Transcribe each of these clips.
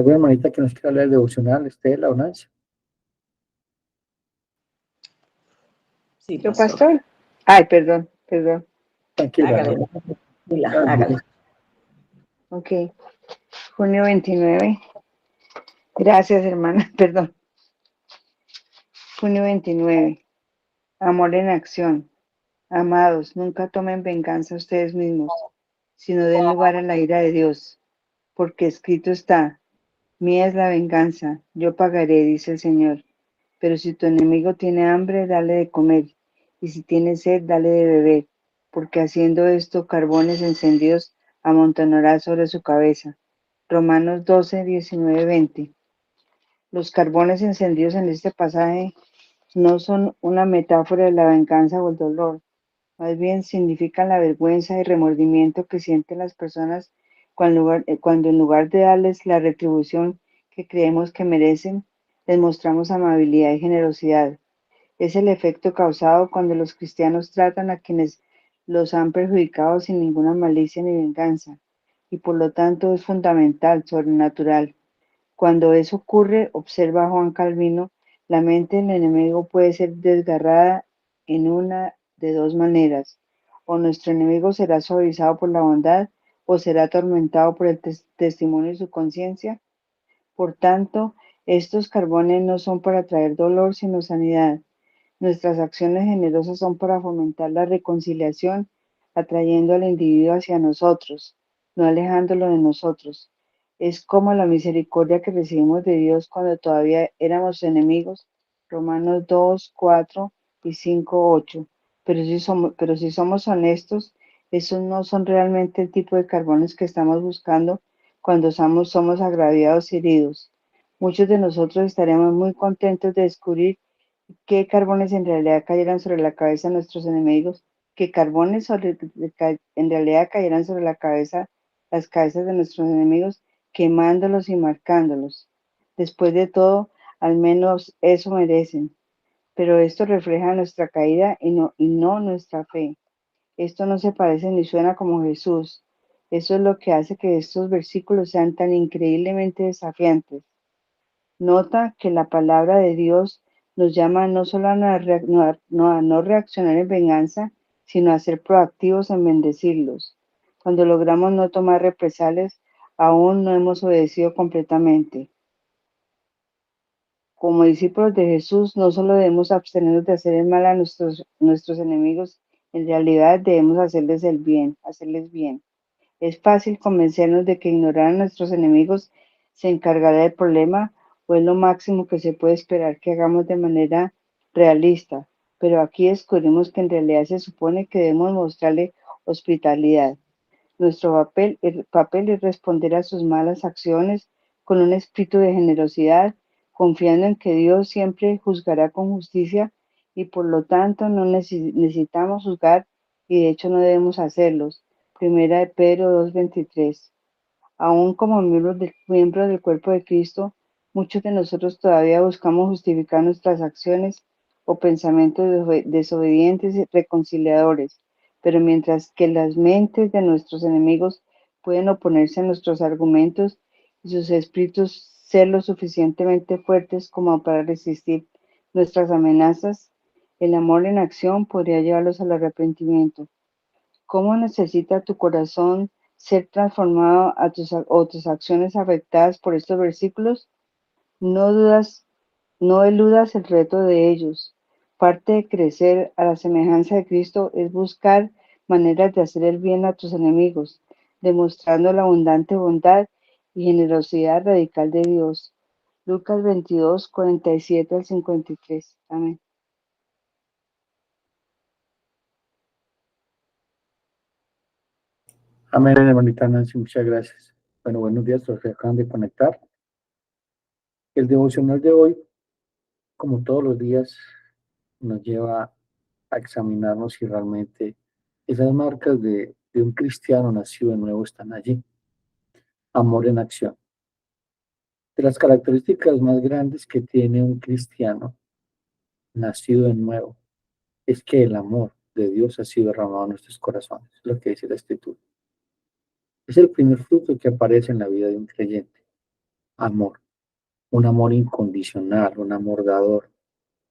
¿Alguna hermanita que nos quiera leer el devocional, Estela o Nancy? Sí, ¿Yo, pastor. pastor? Ay, perdón. Tranquila. Hágale, ¿no? hágale. Ok. Junio 29. Gracias, hermana. Perdón. Junio 29. Amor en acción. Amados, nunca tomen venganza ustedes mismos, sino den lugar a la ira de Dios, porque escrito está: mía es la venganza, yo pagaré, dice el Señor. Pero si tu enemigo tiene hambre, dale de comer, y si tiene sed, dale de beber, porque haciendo esto, carbones encendidos amontonará sobre su cabeza. Romanos 12, 19, 20. Los carbones encendidos en este pasaje no son una metáfora de la venganza o el dolor, más bien significan la vergüenza y remordimiento que sienten las personas cuando en lugar de darles la retribución que creemos que merecen, les mostramos amabilidad y generosidad. Es el efecto causado cuando los cristianos tratan a quienes los han perjudicado sin ninguna malicia ni venganza, y por lo tanto es fundamental, sobrenatural. Cuando eso ocurre, observa Juan Calvino, la mente del enemigo puede ser desgarrada en una de dos maneras: o nuestro enemigo será suavizado por la bondad, o será atormentado por el testimonio de su conciencia. Por tanto, estos carbones no son para traer dolor, sino sanidad. Nuestras acciones generosas son para fomentar la reconciliación, atrayendo al individuo hacia nosotros, no alejándolo de nosotros. Es como la misericordia que recibimos de Dios cuando todavía éramos enemigos. Romanos 2, 4 y 5, 8. Pero si somos honestos, esos no son realmente el tipo de carbones que estamos buscando cuando somos agraviados y heridos. Muchos de nosotros estaremos muy contentos de descubrir qué carbones en realidad cayeran sobre la cabeza de nuestros enemigos, qué carbones en realidad cayeran sobre las cabezas de nuestros enemigos, quemándolos y marcándolos. Después de todo, al menos eso merecen. Pero esto refleja nuestra caída y no nuestra fe. Esto no se parece ni suena como Jesús. Eso es lo que hace que estos versículos sean tan increíblemente desafiantes. Nota que la palabra de Dios nos llama no solo a no reaccionar en venganza, sino a ser proactivos en bendecirlos. Cuando logramos no tomar represalias, aún no hemos obedecido completamente. Como discípulos de Jesús, no solo debemos abstenernos de hacer el mal a nuestros enemigos, en realidad debemos hacerles bien. Es fácil convencernos de que ignorar a nuestros enemigos se encargará del problema, o es lo máximo que se puede esperar que hagamos de manera realista, pero aquí descubrimos que en realidad se supone que debemos mostrarle hospitalidad. Nuestro papel es responder a sus malas acciones con un espíritu de generosidad, confiando en que Dios siempre juzgará con justicia, y por lo tanto no necesitamos juzgar, y de hecho no debemos hacerlos. Primera de Pedro 2:23. Aún como miembros del cuerpo de Cristo, muchos de nosotros todavía buscamos justificar nuestras acciones o pensamientos desobedientes y reconciliadores, pero mientras que las mentes de nuestros enemigos pueden oponerse a nuestros argumentos y sus espíritus ser lo suficientemente fuertes como para resistir nuestras amenazas, el amor en acción podría llevarlos al arrepentimiento. ¿Cómo necesita tu corazón ser transformado o tus acciones afectadas por estos versículos? No eludas el reto de ellos. Parte de crecer a la semejanza de Cristo es buscar maneras de hacer el bien a tus enemigos, demostrando la abundante bondad y generosidad radical de Dios. Lucas 22, 47 al 53. Amén. Amén, hermanita Nancy, muchas gracias. Bueno, buenos días, los que acaban de conectar. El devocional de hoy, como todos los días, nos lleva a examinarnos si realmente esas marcas de un cristiano nacido de nuevo están allí. Amor en acción. De las características más grandes que tiene un cristiano nacido de nuevo es que el amor de Dios ha sido derramado en nuestros corazones, es lo que dice la Escritura. Es el primer fruto que aparece en la vida de un creyente. amor, un amor incondicional, un amor dador.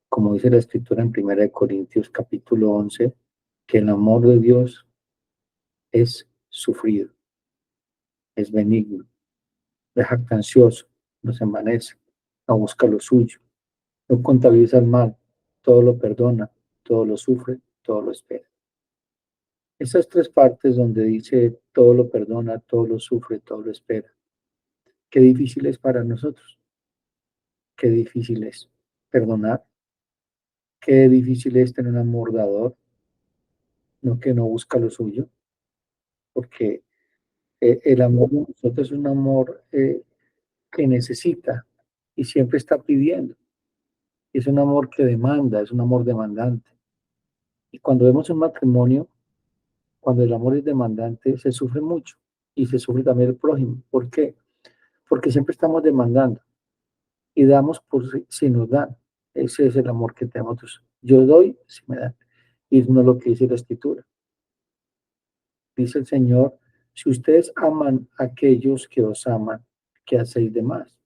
Como dice la escritura en 1 Corintios capítulo 11, que el amor de Dios es sufrido, es benigno, es jactancioso, no se envanece, no busca lo suyo, no contabiliza el mal, todo lo perdona, todo lo sufre, todo lo espera. Esas tres partes donde dice todo lo perdona, todo lo sufre, todo lo espera. Qué difícil es para nosotros, qué difícil es perdonar, qué difícil es tener un amor dador, no que no busca lo suyo, porque el amor de nosotros es un amor que necesita y siempre está pidiendo. Es un amor que demanda, es un amor demandante. Y cuando vemos un matrimonio, cuando el amor es demandante, se sufre mucho y se sufre también el prójimo. ¿Por qué? Porque siempre estamos demandando y damos por si nos dan. Ese es el amor que tenemos. Yo doy si me dan. Y no es lo que dice la escritura. Dice el Señor, si ustedes aman a aquellos que os aman, ¿qué hacéis de más?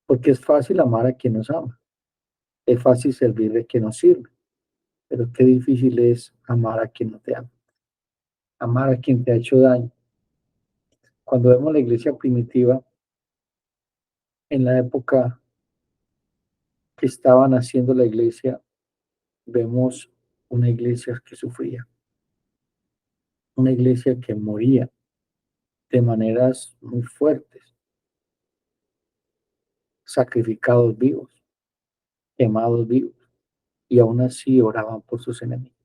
Porque es fácil amar a quien nos ama. Es fácil servirle a quien nos sirve. Pero qué difícil es amar a quien no te ama. Amar a quien te ha hecho daño. Cuando vemos la iglesia primitiva, en la época que estaban haciendo la iglesia, vemos una iglesia que sufría, una iglesia que moría de maneras muy fuertes, sacrificados vivos, quemados vivos, y aún así oraban por sus enemigos.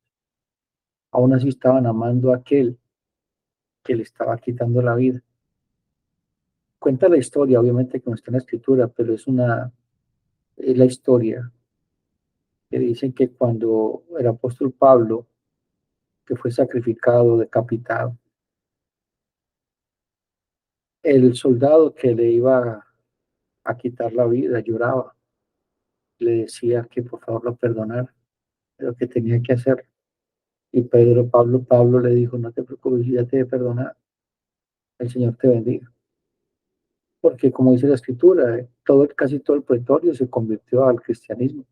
Aún así estaban amando a aquel que le estaba quitando la vida. Cuenta la historia, obviamente que no está en la escritura, pero es la historia que dicen que cuando el apóstol Pablo, que fue sacrificado, decapitado, el soldado que le iba a quitar la vida lloraba, le decía que por favor lo perdonara, pero que tenía que hacer. Y Pablo le dijo, no te preocupes, ya te he perdonado, el Señor te bendiga. Porque como dice la escritura, casi todo el pretorio se convirtió al cristianismo.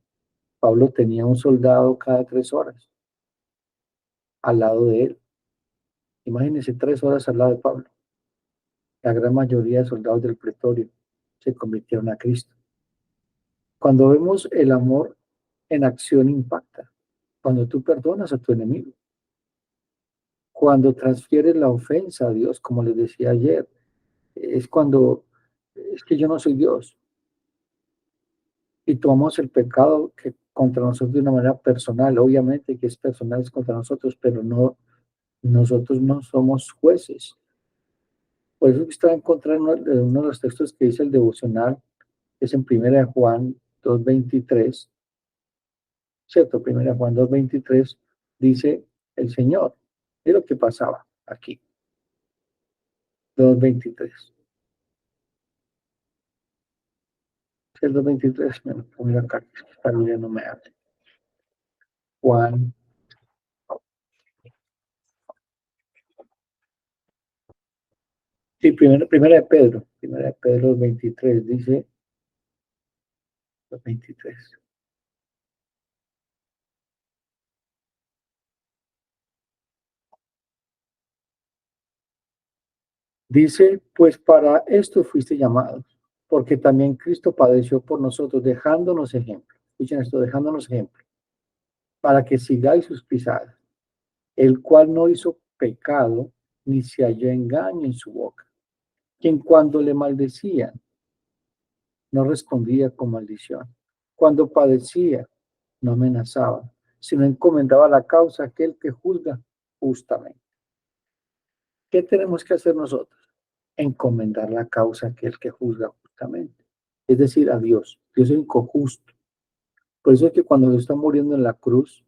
Pablo tenía un soldado cada 3 horas al lado de él. Imagínense 3 horas al lado de Pablo. La gran mayoría de soldados del pretorio se convirtieron a Cristo. Cuando vemos el amor en acción impacta. Cuando tú perdonas a tu enemigo. Cuando transfieres la ofensa a Dios, como les decía ayer, es cuando es que yo no soy Dios. Y tomamos el pecado que contra nosotros de una manera personal. Obviamente que es personal, es contra nosotros, pero no, nosotros no somos jueces. Por eso que estaba en contra de uno de los textos que dice el devocional, que es en 1 Juan 2:23, ¿cierto? 1 Juan 2:23 dice el Señor. Es lo que pasaba aquí. 2:23. El 2:23, me lo pongo acá, que esta Biblia no me habla. Juan. Sí, primera de Pedro 2:23 dice, 2:23. Dice, pues para esto fuiste llamados, porque también Cristo padeció por nosotros, dejándonos ejemplo. Escuchen esto, dejándonos ejemplo, para que sigáis sus pisadas, el cual no hizo pecado, ni se halló engaño en su boca, quien cuando le maldecían, no respondía con maldición. Cuando padecía, no amenazaba, sino encomendaba la causa a aquel que juzga justamente. ¿Qué tenemos que hacer nosotros? Encomendar la causa a aquel que juzga justamente. Es decir, a Dios. Dios es injusto. Por eso es que cuando Dios está muriendo en la cruz,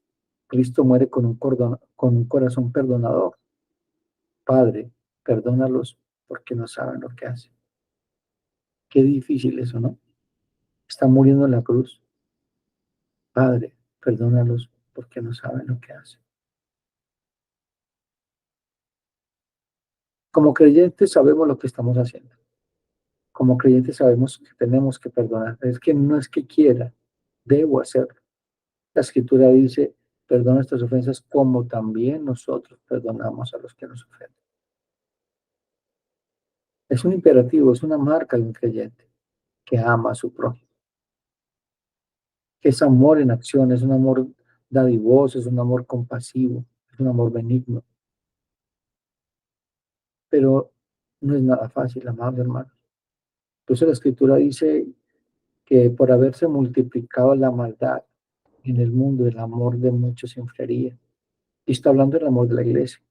Cristo muere con un corazón perdonador. Padre, perdónalos porque no saben lo que hacen. Qué difícil eso, ¿no? Está muriendo en la cruz. Padre, perdónalos porque no saben lo que hacen. Como creyentes sabemos lo que estamos haciendo. Como creyentes sabemos que tenemos que perdonar. Es que no es que quiera, debo hacerlo. La Escritura dice, perdona estas ofensas como también nosotros perdonamos a los que nos ofenden. Es un imperativo, es una marca de un creyente que ama a su prójimo. Que es amor en acción, es un amor dadivoso, es un amor compasivo, es un amor benigno. Pero no es nada fácil, amados hermanos. Entonces la Escritura dice que por haberse multiplicado la maldad en el mundo, el amor de muchos se enfriaría. Y está hablando del amor de la iglesia.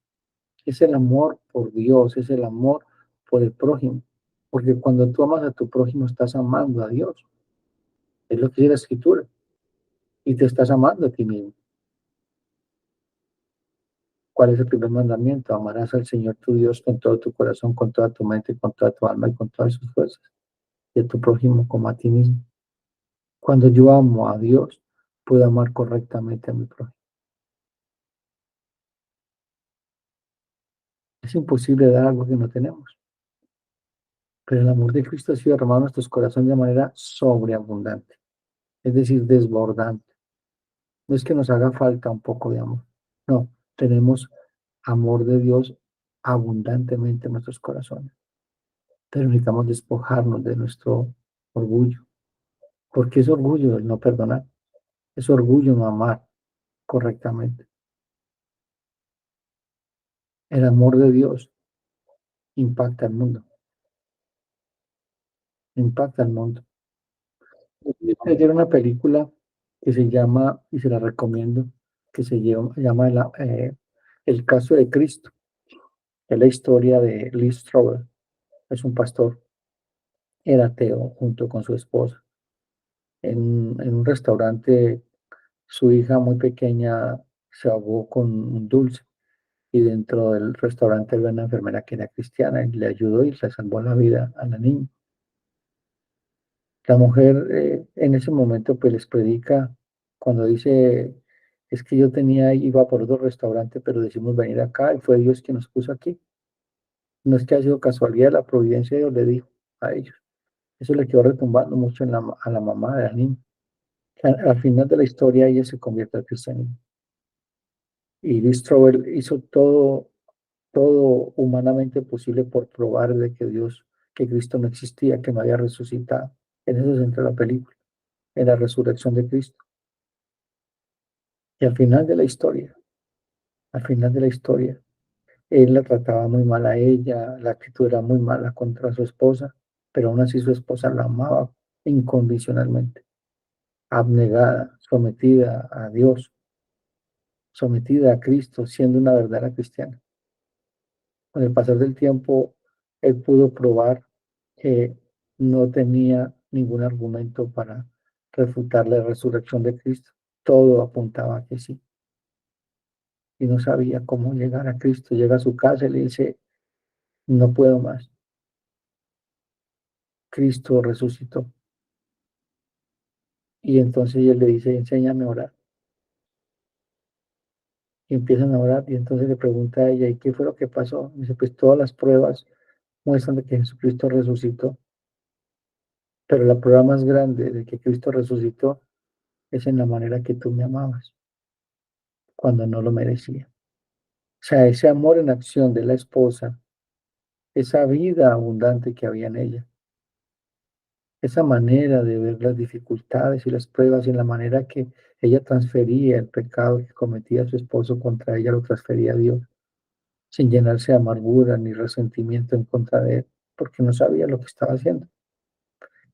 Es el amor por Dios, es el amor por el prójimo. Porque cuando tú amas a tu prójimo, estás amando a Dios. Es lo que dice la Escritura. Y te estás amando a ti mismo. ¿Cuál es el primer mandamiento? Amarás al Señor tu Dios con todo tu corazón, con toda tu mente, con toda tu alma y con todas sus fuerzas. Y a tu prójimo como a ti mismo. Cuando yo amo a Dios, puedo amar correctamente a mi prójimo. Es imposible dar algo que no tenemos. Pero el amor de Cristo ha sido derramado en nuestros corazones de manera sobreabundante, es decir, desbordante. No es que nos haga falta un poco de amor. No, tenemos amor de Dios abundantemente en nuestros corazones. Pero necesitamos despojarnos de nuestro orgullo. Porque es orgullo el no perdonar. Es orgullo no amar correctamente. El amor de Dios impacta al mundo. Impacta al mundo. Ayer una película que se llama, y se la recomiendo, que llama El caso de Cristo. Es la historia de Lee Strobel. Es un pastor. Era ateo junto con su esposa. En un restaurante, su hija muy pequeña se ahogó con un dulce. Y dentro del restaurante había una enfermera que era cristiana y le ayudó y le salvó la vida a la niña. La mujer en ese momento pues les predica cuando dice, es que yo iba por otro restaurante, pero decidimos venir acá y fue Dios quien nos puso aquí. No es que ha sido casualidad, la providencia de Dios le dijo a ellos. Eso le quedó retumbando mucho a la mamá de la niña. Al final de la historia ella se convierte al cristianismo. Y Lee Strobel hizo todo humanamente posible por probar de que que Cristo no existía, que no había resucitado. En eso se centra la película, en la resurrección de Cristo. Y al final de la historia, él la trataba muy mal a ella, la actitud era muy mala contra su esposa, pero aún así su esposa la amaba incondicionalmente, abnegada, sometida a Dios, sometida a Cristo, siendo una verdadera cristiana. Con el pasar del tiempo, él pudo probar que no tenía ningún argumento para refutar la resurrección de Cristo. Todo apuntaba a que sí. Y no sabía cómo llegar a Cristo. Llega a su casa y le dice, no puedo más. Cristo resucitó. Y entonces él le dice, enséñame a orar. Y empiezan a orar y entonces le pregunta a ella, ¿y qué fue lo que pasó? Y dice, pues todas las pruebas muestran de que Jesucristo resucitó. Pero la prueba más grande de que Cristo resucitó es en la manera que tú me amabas cuando no lo merecía. O sea, ese amor en acción de la esposa, esa vida abundante que había en ella, esa manera de ver las dificultades y las pruebas y en la manera que ella transfería el pecado que cometía su esposo contra ella, lo transfería a Dios, sin llenarse de amargura ni resentimiento en contra de él, porque no sabía lo que estaba haciendo.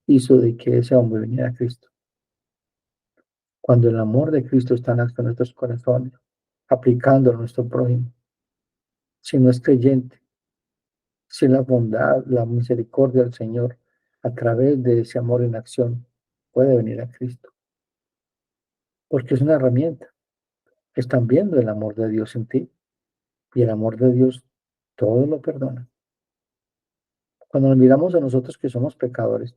Hizo de que ese hombre viniera a Cristo. Cuando el amor de Cristo está en acto en nuestros corazones, aplicando a nuestro prójimo, si no es creyente, si la bondad, la misericordia del Señor, a través de ese amor en acción, puede venir a Cristo. Porque es una herramienta. Están viendo el amor de Dios en ti. Y el amor de Dios todo lo perdona. Cuando nos miramos a nosotros que somos pecadores,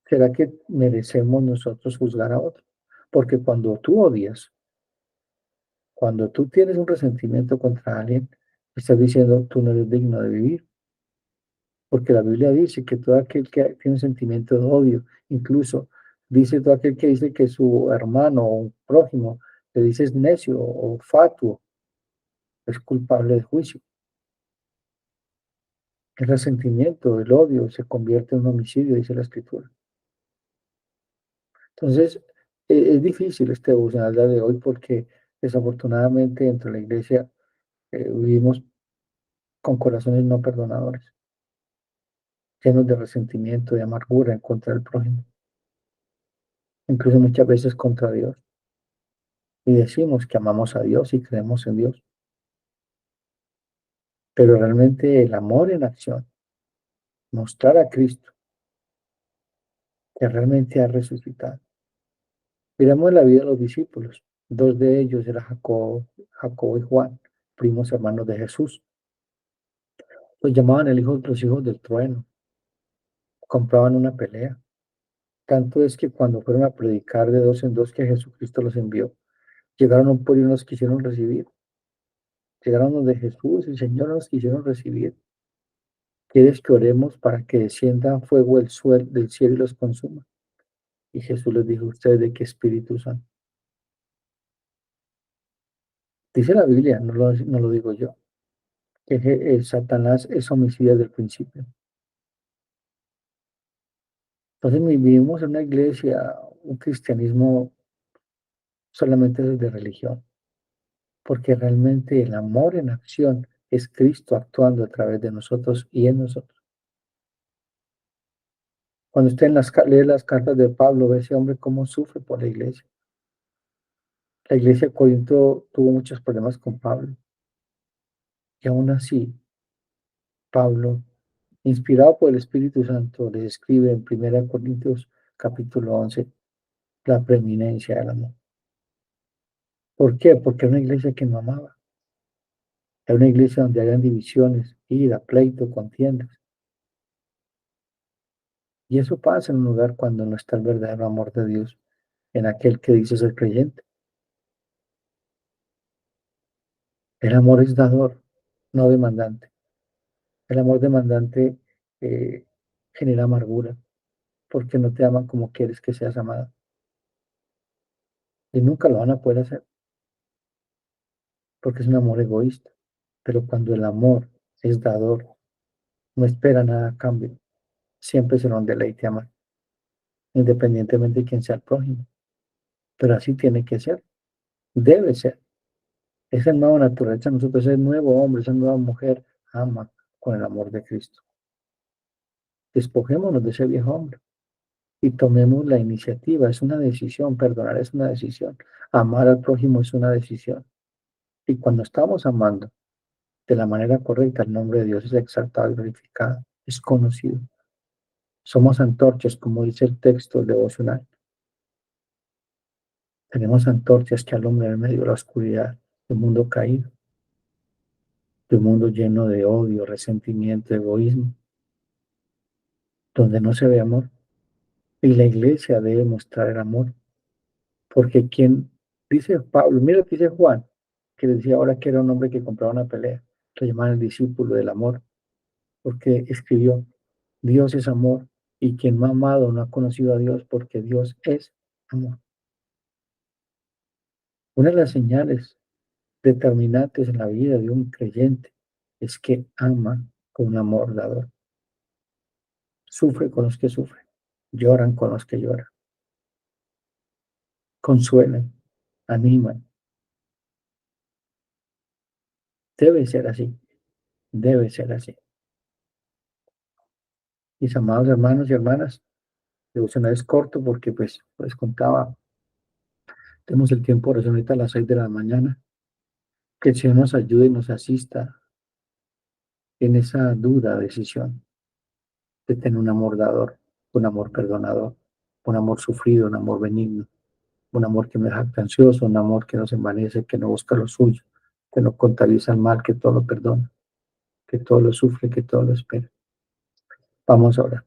¿será que merecemos nosotros juzgar a otro? Porque cuando tú odias, cuando tú tienes un resentimiento contra alguien, estás diciendo, tú no eres digno de vivir. Porque la Biblia dice que todo aquel que tiene un sentimiento de odio, incluso dice todo aquel que dice que su hermano o un prójimo le dice es necio o fatuo, es culpable de juicio. El resentimiento, el odio se convierte en un homicidio, dice la Escritura. Entonces, es difícil este devocional de hoy porque desafortunadamente dentro de la iglesia vivimos con corazones no perdonadores, llenos de resentimiento, de amargura en contra del prójimo, incluso muchas veces contra Dios. Y decimos que amamos a Dios y creemos en Dios, pero realmente el amor en acción, mostrar a Cristo que realmente ha resucitado. Miramos la vida de los discípulos. Dos de ellos eran Jacobo y Juan, primos hermanos de Jesús. Los llamaban los hijos del trueno. Compraban una pelea. Tanto es que cuando fueron a predicar de dos en dos que Jesucristo los envió, llegaron a un pueblo y no los quisieron recibir. Llegaron donde Jesús, el Señor, no los quisieron recibir. ¿Quieres que oremos para que descienda fuego del cielo y los consuma? Y Jesús les dijo, ¿ustedes de qué espíritu son? Dice la Biblia, no lo digo yo, que Satanás es homicida desde el principio. Entonces vivimos en una iglesia, un cristianismo solamente desde religión, porque realmente el amor en acción es Cristo actuando a través de nosotros y en nosotros. Cuando usted lee las cartas de Pablo, ve a ese hombre cómo sufre por la iglesia. La iglesia de Corinto tuvo muchos problemas con Pablo. Y aún así, Pablo, inspirado por el Espíritu Santo, le escribe en 1 Corintios capítulo 11 la preeminencia del amor. ¿Por qué? Porque era una iglesia que no amaba. Era una iglesia donde habían divisiones, ira, pleito, contiendas. Y eso pasa en un lugar cuando no está el verdadero amor de Dios en aquel que dice ser creyente. El amor es dador, no demandante. El amor demandante eh, genera amargura porque no te aman como quieres que seas amada. Y nunca lo van a poder hacer porque es un amor egoísta. Pero cuando el amor es dador, no espera nada a cambio, siempre será un deleite amar, independientemente de quién sea el prójimo. Pero así tiene que ser, debe ser. Esa nueva naturaleza, nosotros, ese nuevo hombre, esa nueva mujer, ama con el amor de Cristo. Despojémonos de ese viejo hombre y tomemos la iniciativa. Es una decisión, perdonar es una decisión, amar al prójimo es una decisión. Y cuando estamos amando de la manera correcta, el nombre de Dios es exaltado y glorificado, es conocido. Somos antorchas, como dice el texto devocional. Tenemos antorchas que alumbran en medio de la oscuridad de un mundo caído, de un mundo lleno de odio, resentimiento, egoísmo, donde no se ve amor. Y la iglesia debe mostrar el amor, porque quien dice Pablo, mira lo que dice Juan, que decía ahora que era un hombre que compraba una pelea, lo llamaban el discípulo del amor, porque escribió, Dios es amor, y quien no ha amado no ha conocido a Dios, porque Dios es amor. Una de las señales determinantes en la vida de un creyente es que ama con un amor dador. Sufre con los que sufren, lloran con los que lloran, consuelan, animan. Debe ser así, debe ser así. Mis amados hermanos y hermanas, devocional es corto porque pues contaba, tenemos el tiempo de oración ahorita a las 6 de la mañana. Que el Señor nos ayude y nos asista en esa dura decisión de tener un amor dador, un amor perdonador, un amor sufrido, un amor benigno, un amor que no es ansioso, un amor que no se envanece, que no busca lo suyo, que no contabiliza el mal, que todo lo perdona, que todo lo sufre, que todo lo espera. Vamos ahora.